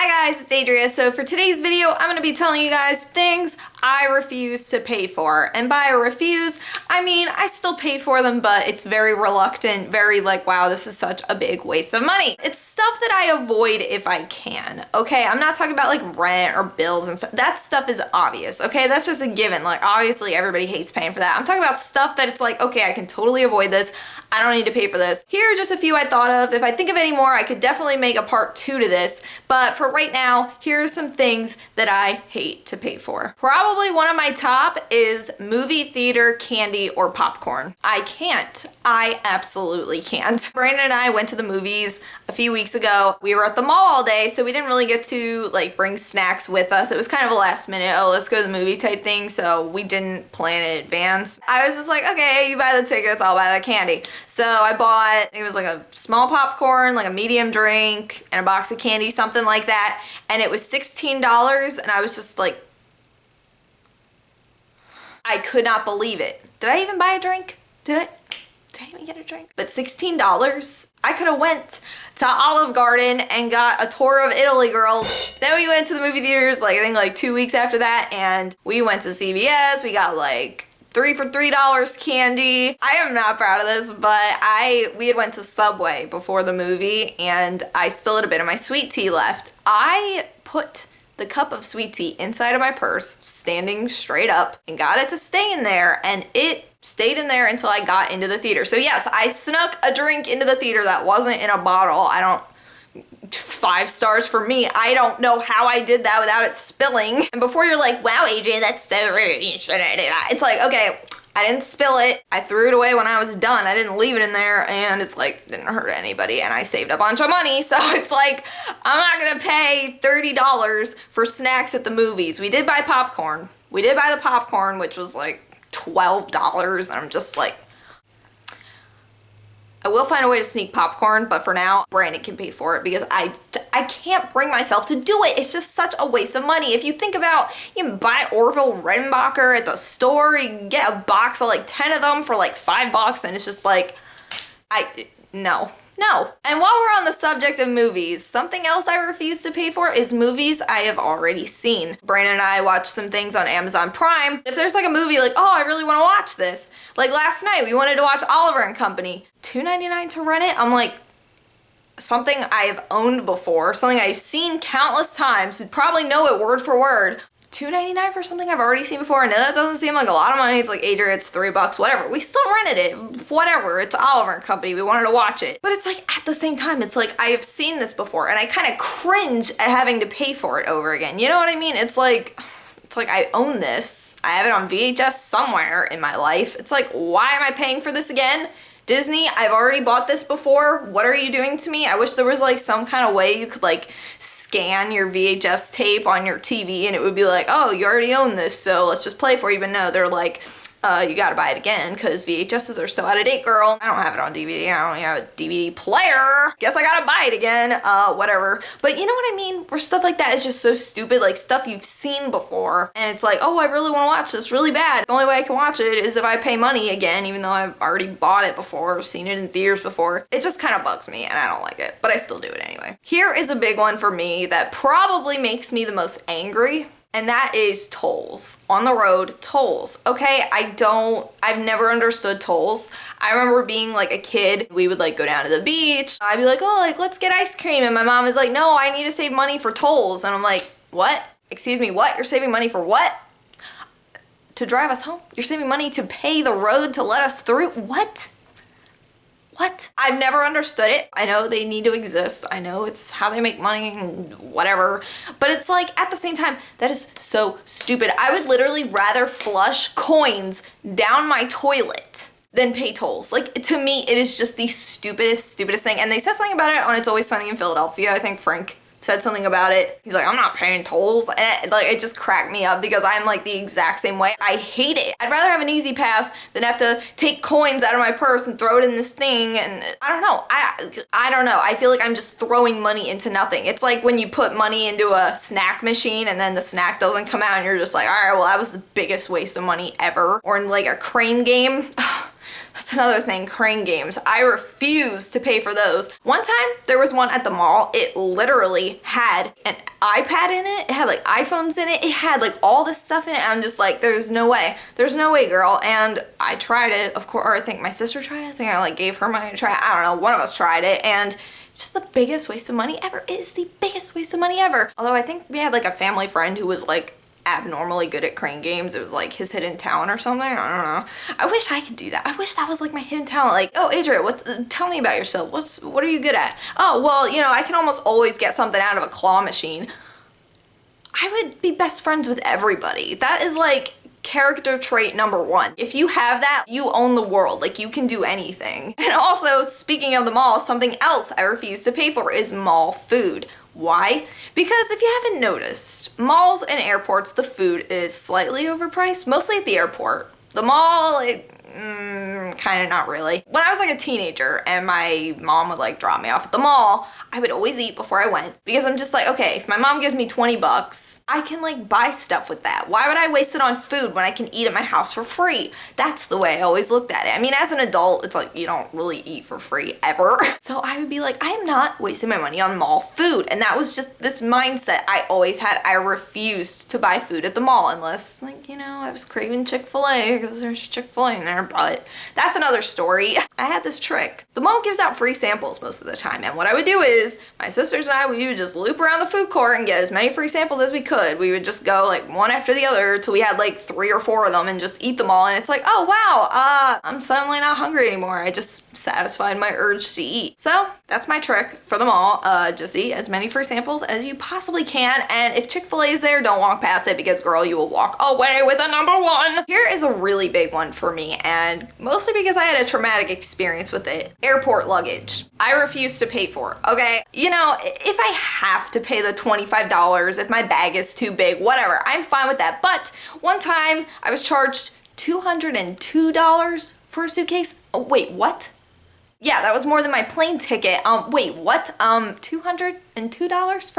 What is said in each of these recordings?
Hi guys, it's Adria. So for today's video, I'm going to be telling you guys things I refuse to pay for. And by refuse, I mean I still pay for them, but it's very reluctant, very like, wow, this is such a big waste of money. It's stuff that I avoid if I can, okay? I'm not talking about like rent or bills and stuff. That stuff is obvious, okay? That's just a given. Like obviously everybody hates paying for that. I'm talking about stuff that it's like, okay, I can totally avoid this. I don't need to pay for this. Here are just a few I thought of. If I think of any more, I could definitely make a part 2 to this. But for right now, here are some things that I hate to pay for. Probably one of my top is movie theater candy or popcorn. I can't. I absolutely can't. Brandon and I went to the movies a few weeks ago. We were at the mall all day, so we didn't really get to like bring snacks with us. It was kind of a last minute, oh, let's go to the movie type thing, so we didn't plan in advance. I was just like, okay, you buy the tickets, I'll buy the candy. So I bought, it was like a small popcorn, like a medium drink, and a box of candy, something like that. And it was $16, and I was just like, I could not believe it. Did I even buy a drink? Did I even get a drink? But $16? I could have went to Olive Garden and got a tour of Italy, girl. Then we went to the movie theaters, like I think like 2 weeks after that, and we went to CVS. We got like 3 for $3 candy. I am not proud of this, but we had went to Subway before the movie and I still had a bit of my sweet tea left. I put the cup of sweet tea inside of my purse, standing straight up, and got it to stay in there, and it stayed in there until I got into the theater. So yes, I snuck a drink into the theater that wasn't in a bottle. 5 stars for me. I don't know how I did that without it spilling. And before you're like, wow, AJ, that's so rude, you shouldn't do that. It's like, okay, I didn't spill it. I threw it away when I was done. I didn't leave it in there, and it's like, didn't hurt anybody, and I saved a bunch of money. So it's like, I'm not gonna pay $30 for snacks at the movies. We did buy popcorn. We did buy the popcorn, which was like $12, and I'm just like, I will find a way to sneak popcorn, but for now, Brandon can pay for it because I can't bring myself to do it. It's just such a waste of money. If you think about, you can buy Orville Redenbacher at the store, you can get a box of like 10 of them for like $5, and it's just like, no. And while we're on the subject of movies, something else I refuse to pay for is movies I have already seen. Brandon and I watched some things on Amazon Prime. If there's like a movie like, oh, I really want to watch this. Like last night, we wanted to watch Oliver and Company. $2.99 to rent it? I'm like, something I've owned before, something I've seen countless times, you'd probably know it word for word. $2.99 for something I've already seen before. I know that doesn't seem like a lot of money. It's like, Adria, it's $3, whatever. We still rented it, whatever. It's Oliver and Company. We wanted to watch it. But it's like, at the same time, it's like, I have seen this before, and I kind of cringe at having to pay for it over again. You know what I mean? It's like I own this. I have it on VHS somewhere in my life. It's like, why am I paying for this again? Disney, I've already bought this before. What are you doing to me? I wish there was like some kind of way you could like scan your VHS tape on your TV and it would be like, oh, you already own this, so let's just play for you. But no, they're like, you gotta buy it again because VHSs are so out of date, girl. I don't have it on DVD. I don't even have a DVD player. Guess I gotta buy it again. Whatever. But you know what I mean? Where stuff like that is just so stupid, like stuff you've seen before. And it's like, oh, I really want to watch this really bad. The only way I can watch it is if I pay money again, even though I've already bought it before, seen it in theaters before. It just kind of bugs me and I don't like it, but I still do it anyway. Here is a big one for me that probably makes me the most angry. And that is tolls. On the road, tolls. Okay, I've never understood tolls. I remember being like a kid, we would like go down to the beach. I'd be like, oh, like let's get ice cream. And my mom is like, no, I need to save money for tolls. And I'm like, what? Excuse me, what? You're saving money for what? To drive us home? You're saving money to pay the road to let us through? What? What? I've never understood it. I know they need to exist. I know it's how they make money and whatever. But it's like, at the same time, that is so stupid. I would literally rather flush coins down my toilet than pay tolls. Like, to me, it is just the stupidest thing. And they said something about it on It's Always Sunny in Philadelphia. I think Frank said something about it. He's like, I'm not paying tolls. And like, it just cracked me up because I'm like the exact same way. I hate it. I'd rather have an easy pass than have to take coins out of my purse and throw it in this thing. And I don't know. I don't know. I feel like I'm just throwing money into nothing. It's like when you put money into a snack machine and then the snack doesn't come out and you're just like, all right, well, that was the biggest waste of money ever. Or in like a crane game. That's another thing, crane games. I refuse to pay for those. One time, there was one at the mall. It literally had an iPad in it. It had like iPhones in it. It had like all this stuff in it. I'm just like, there's no way. There's no way, girl. And I tried it, of course, or I think my sister tried it. I think I like gave her money to try it. I don't know. One of us tried it, and it's just the biggest waste of money ever. It is the biggest waste of money ever. Although I think we had like a family friend who was like abnormally good at crane games. It was like his hidden talent or something. I don't know. I wish I could do that. I wish that was like my hidden talent. Like, oh, Adria, tell me about yourself. What are you good at? Oh, well, you know, I can almost always get something out of a claw machine. I would be best friends with everybody. That is like character trait number one. If you have that, you own the world. Like, you can do anything. And also, speaking of the mall, something else I refuse to pay for is mall food. Why? Because if you haven't noticed, malls and airports, the food is slightly overpriced, mostly at the airport. The mall, kind of not really. When I was like a teenager and my mom would like drop me off at the mall, I would always eat before I went because I'm just like, okay, if my mom gives me 20 bucks, I can like buy stuff with that. Why would I waste it on food when I can eat at my house for free? That's the way I always looked at it. I mean, as an adult, it's like you don't really eat for free ever. So I would be like, I am not wasting my money on mall food. And that was just this mindset I always had. I refused to buy food at the mall unless, like, you know, I was craving Chick-fil-A because there's Chick-fil-A in there, but that's another story. I had this trick. The mall gives out free samples most of the time, and what I would do is my sisters and I, we would just loop around the food court and get as many free samples as we could. We would just go like one after the other till we had like 3 or 4 of them and just eat them all, and it's like, oh wow, I'm suddenly not hungry anymore. I just satisfied my urge to eat. So that's my trick for the mall. Just eat as many free samples as you possibly can, and if Chick-fil-A is there, don't walk past it because girl, you will walk away with a number one. Here is a really big one for me, and mostly because I had a traumatic experience with it. Airport luggage. I refuse to pay for, okay? You know, if I have to pay the $25, if my bag is too big, whatever, I'm fine with that. But one time I was charged $202 for a suitcase. Oh, wait, what? Yeah, that was more than my plane ticket. Wait, what? $202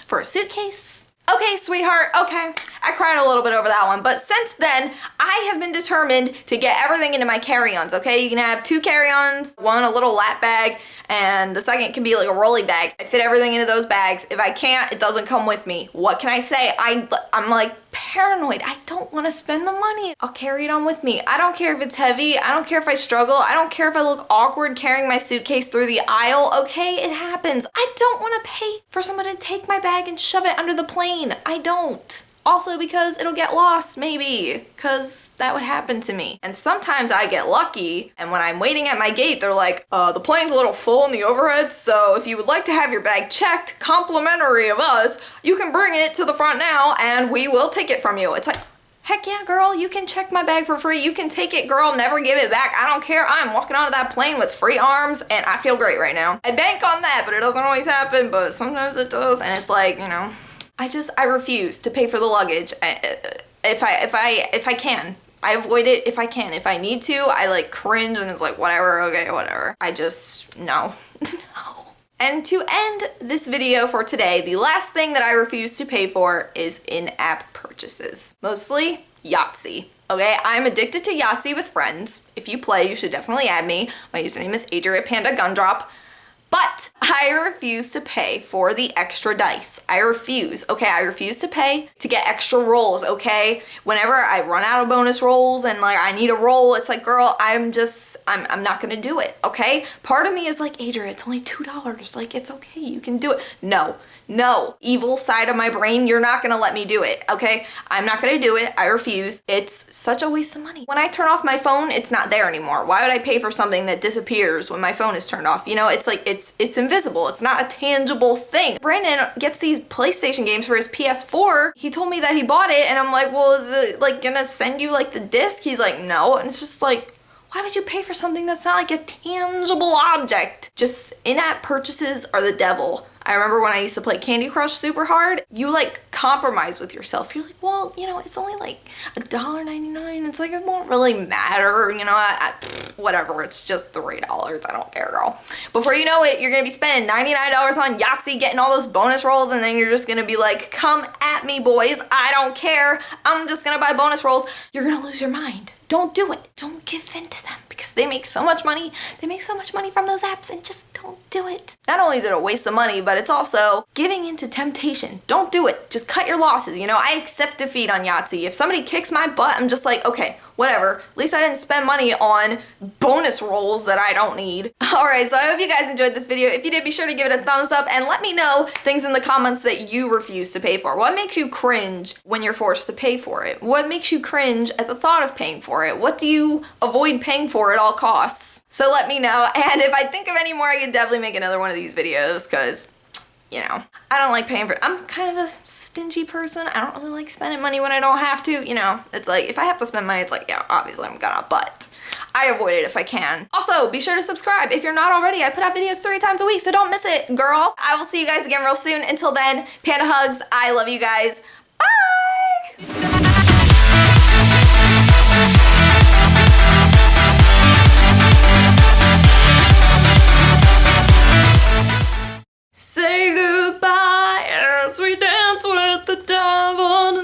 for a suitcase? Okay, sweetheart, okay. I cried a little bit over that one, but since then, I have been determined to get everything into my carry-ons, okay? You can have 2 carry-ons, one a little lap bag, and the second can be like a rolly bag. I fit everything into those bags. If I can't, it doesn't come with me. What can I say? I'm like paranoid. I don't want to spend the money. I'll carry it on with me. I don't care if it's heavy. I don't care if I struggle. I don't care if I look awkward carrying my suitcase through the aisle, okay? It happens. I don't want to pay for someone to take my bag and shove it under the plane. I don't. Also because it'll get lost, maybe, because that would happen to me. And sometimes I get lucky, and when I'm waiting at my gate, they're like, the plane's a little full in the overhead, so if you would like to have your bag checked, complimentary of us, you can bring it to the front now, and we will take it from you. It's like, heck yeah, girl, you can check my bag for free. You can take it, girl, never give it back. I don't care. I'm walking onto that plane with free arms, and I feel great right now. I bank on that, but it doesn't always happen, but sometimes it does, and it's like, you know, I refuse to pay for the luggage if I can. I avoid it if I can. If I need to, I like cringe and it's like, whatever, okay, whatever. I just, no. No. And to end this video for today, the last thing that I refuse to pay for is in-app purchases. Mostly Yahtzee. Okay, I'm addicted to Yahtzee with friends. If you play, you should definitely add me. My username is adriakillen Gundrop. But I refuse to pay for the extra dice. I refuse, okay? I refuse to pay to get extra rolls, okay? Whenever I run out of bonus rolls and like I need a roll, it's like, girl, I'm not gonna do it, okay? Part of me is like, Adria, it's only $2. Like, it's okay, you can do it. No, evil side of my brain, you're not gonna let me do it, okay? I'm not gonna do it, I refuse. It's such a waste of money. When I turn off my phone, it's not there anymore. Why would I pay for something that disappears when my phone is turned off? You know, it's like, it's invisible. It's not a tangible thing. Brandon gets these PlayStation games for his PS4. He told me that he bought it, and I'm like, well, is it like gonna send you like the disc? He's like, no, and it's just like, why would you pay for something that's not like a tangible object? Just in-app purchases are the devil. I remember when I used to play Candy Crush super hard, you like compromise with yourself. You're like, well, you know, it's only like $1.99. It's like, it won't really matter, you know, whatever, it's just $3. I don't care, girl. Before you know it, you're gonna be spending $99 on Yahtzee, getting all those bonus rolls, and then you're just gonna be like, come at me, boys, I don't care. I'm just gonna buy bonus rolls. You're gonna lose your mind. don't do it. Don't give in to them because they make so much money. They make so much money from those apps, and just don't do it. Not only is it a waste of money, but it's also giving into temptation. Don't do it. Just cut your losses. You know, I accept defeat on Yahtzee. If somebody kicks my butt, I'm just like, okay, whatever. At least I didn't spend money on bonus rolls that I don't need. Alright, so I hope you guys enjoyed this video. If you did, be sure to give it a thumbs up and let me know things in the comments that you refuse to pay for. What makes you cringe when you're forced to pay for it? What makes you cringe at the thought of paying for it? What do you avoid paying for at all costs? So let me know, and if I think of any more, I could definitely make another one of these videos, because, you know, I don't like paying for it. I'm kind of a stingy person. I don't really like spending money when I don't have to, you know. It's like, if I have to spend money, it's like, yeah, obviously I'm gonna, but I avoid it if I can. Also, be sure to subscribe if you're not already. I put out videos 3 times a week, so don't miss it, girl. I will see you guys again real soon. Until then, panda hugs. I love you guys. Bye! Say goodbye as we dance with the devil.